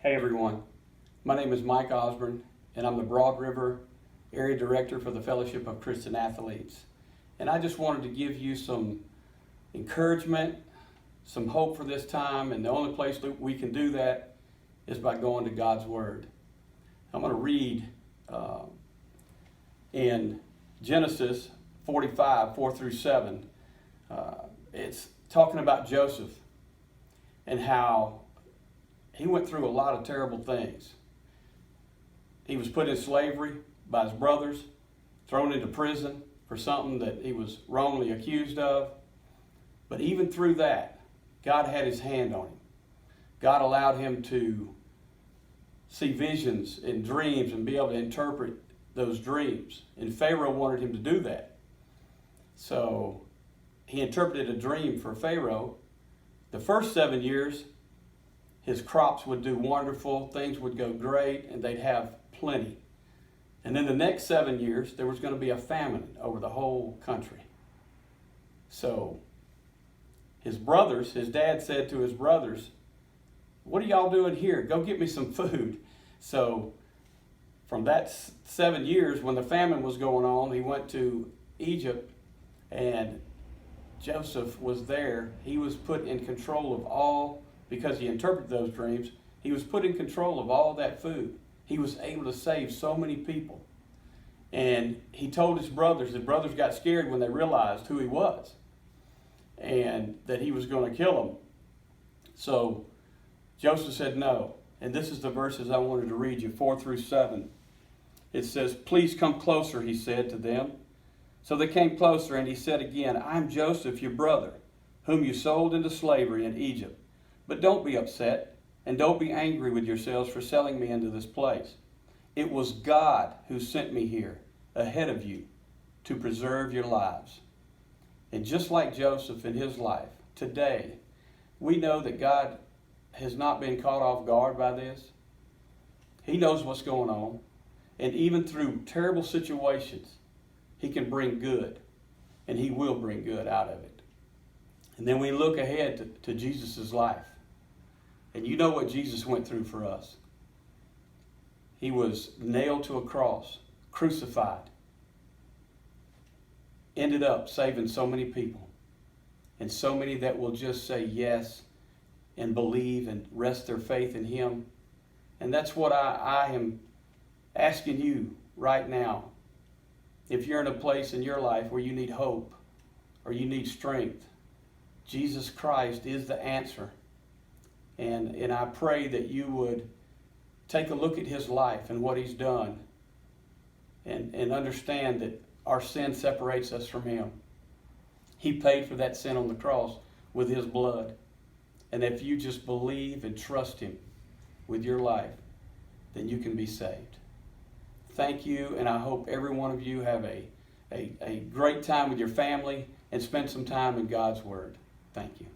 Hey everyone, my name is Mike Osborne and I'm the Broad River Area Director for the Fellowship of Christian Athletes. And I just wanted to give you some encouragement, some hope for this time, and the only place that we can do that is by going to God's Word. I'm going to read in Genesis 45, 4 through 7. It's talking about Joseph and how he went through a lot of terrible things. He was put in slavery by his brothers, thrown into prison for something that he was wrongly accused of. But even through that, God had his hand on him. God allowed him to see visions and dreams and be able to interpret those dreams. And Pharaoh wanted him to do that. So he interpreted a dream for Pharaoh. The first 7 years, his crops would do wonderful, things would go great, and they'd have plenty. And then the next 7 years, there was going to be a famine over the whole country. So his dad said to his brothers, "What are y'all doing here? Go get me some food." So from that 7 years, when the famine was going on, he went to Egypt, and Joseph was there. He was put in control of all, because he interpreted those dreams, he was put in control of all that food. He was able to save so many people. And he told his brothers got scared when they realized who he was and that he was going to kill them. So Joseph said no. And this is the verses I wanted to read you, 4 through 7. It says, "Please come closer," he said to them. So they came closer, and he said again, "I'm Joseph, your brother, whom you sold into slavery in Egypt. But don't be upset, and don't be angry with yourselves for selling me into this place. It was God who sent me here ahead of you to preserve your lives." And just like Joseph in his life, today, we know that God has not been caught off guard by this. He knows what's going on. And even through terrible situations, he can bring good, and he will bring good out of it. And then we look ahead to Jesus' life. And you know what Jesus went through for us. He was nailed to a cross, crucified, ended up saving so many people, and so many that will just say yes and believe and rest their faith in him. And that's what I am asking you right now. If you're in a place in your life where you need hope or you need strength, Jesus Christ is the answer. And I pray that you would take a look at his life and what he's done and understand that our sin separates us from him. He paid for that sin on the cross with his blood. And if you just believe and trust him with your life, then you can be saved. Thank you, and I hope every one of you have a great time with your family and spend some time in God's Word. Thank you.